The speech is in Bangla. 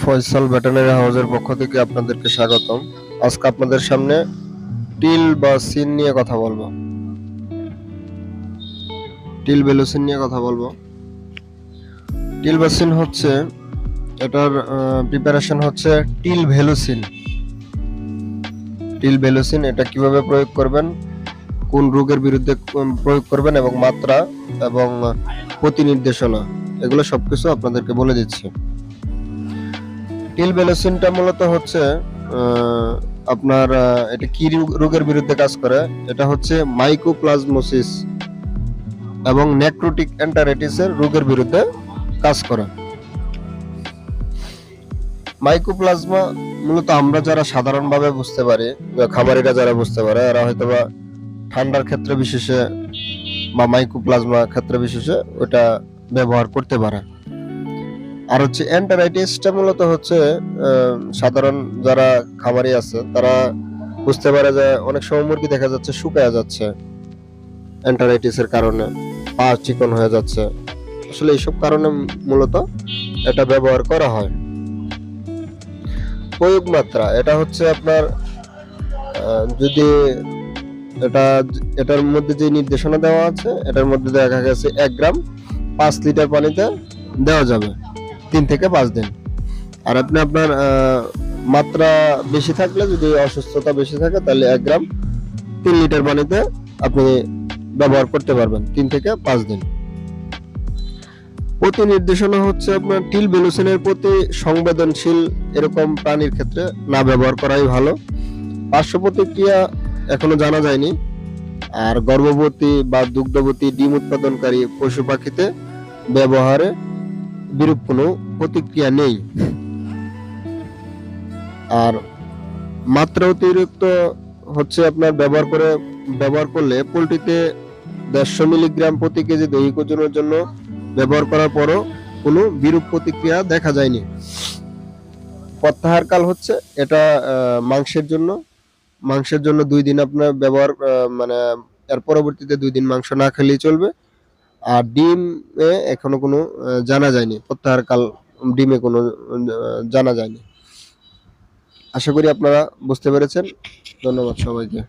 ফয়সাল ভেটেরিনারি হাউসের পক্ষ থেকে আপনাদেরকে স্বাগতম। আজকে আপনাদের সামনে টিল বা সিন নিয়ে কথা বলবো। টিল ভ্যালুসিন নিয়ে কথা বলবো। টিল বা সিন হচ্ছে এটার প্রিপারেশন হচ্ছে টিল ভ্যালুসিন। টিল ভ্যালুসিন এটা কিভাবে প্রয়োগ করবেন, কোন রোগের বিরুদ্ধে প্রয়োগ করবেন এবং মাত্রা এবং প্রতি নির্দেশনা, এগুলো সবকিছু আপনাদেরকে বলে দিচ্ছি। টিল ভ্যালুসিনটা মূলত হচ্ছে আপনার এটা কি রোগের বিরুদ্ধে কাজ করে, এটা হচ্ছে মাইকোপ্লাজমোসিস এবং নেক্রোটিক এন্টারাইটিসের রোগের বিরুদ্ধে কাজ করে। মাইকোপ্লাজমা মূলত আমরা যারা সাধারণভাবে বুঝতে পারি, খামারিরা যারা বুঝতে পারে, এরা হয়তোবা ঠান্ডার ক্ষেত্রে বিশেষে বা মাইকোপ্লাজমা ক্ষেত্রে বিশেষে ওটা ব্যবহার করতে পারে। আর হচ্ছে এন্টারাইটিসটা মূলত হচ্ছে সাধারণ যারা খামারি আছে তারা বুঝতে পারে যে অনেক সময় মুরগি দেখা যাচ্ছে শুকায় যাচ্ছে এন্টারাইটিসের কারণে, পা চিকন হয়ে যাচ্ছে। আসলে এইসব কারণে মূলত এটা ব্যবহার করা হয়। প্রয়োগ মাত্রা এটা হচ্ছে আপনার যদি এটার মধ্যে যে নির্দেশনা দেওয়া আছে, এটার মধ্যে দেখা গেছে 1 গ্রাম 5 লিটার পানিতে দেওয়া যাবে 3 থেকে 5 দিন। আর আপনি আপনার মাত্রা বেশি থাকলে, যদি অসুস্থতা বেশি থাকে, তাহলে 1 গ্রাম 3 লিটার পানিতে আপনি ব্যবহার করতে পারবেন 3 থেকে 5 দিন। প্রতি নির্দেশনা হচ্ছে আপনার টিল ভ্যালুসিনের প্রতি সংবেদনশীল এরকম প্রাণীর ক্ষেত্রে না ব্যবহার করাই ভালো। পার্শ্ব প্রতিক্রিয়া এখনো জানা যায়নি। আর গর্ভবতী বা দুগ্ধবতী ডিম উৎপাদনকারী পশু পাখিতে ব্যবহারে বিরূপ কোনো প্রতিক্রিয়া নেই। আর মাত্রা অতিরিক্ত হচ্ছে আপনার ব্যবহার করলে পোলট্রিতে 150 মিলিগ্রাম প্রতি কেজি দৈহিক ওজনের জন্য ব্যবহার করার পরও কোনো বিরূপ প্রতিক্রিয়া দেখা যায়নি। প্রত্যাহারকাল হচ্ছে এটা মাংসের জন্য 2 দিন আপনার ব্যবহার, মানে এর পরবর্তীতে 2 দিন মাংস না খেলেই চলবে। আর ডিমে এখনো কোনো জানা যায়নি, প্রত্যাহারকাল ডিমে কোনো জানা যায়নি। আশা করি আপনারা বুঝতে পেরেছেন। ধন্যবাদ সবাইকে।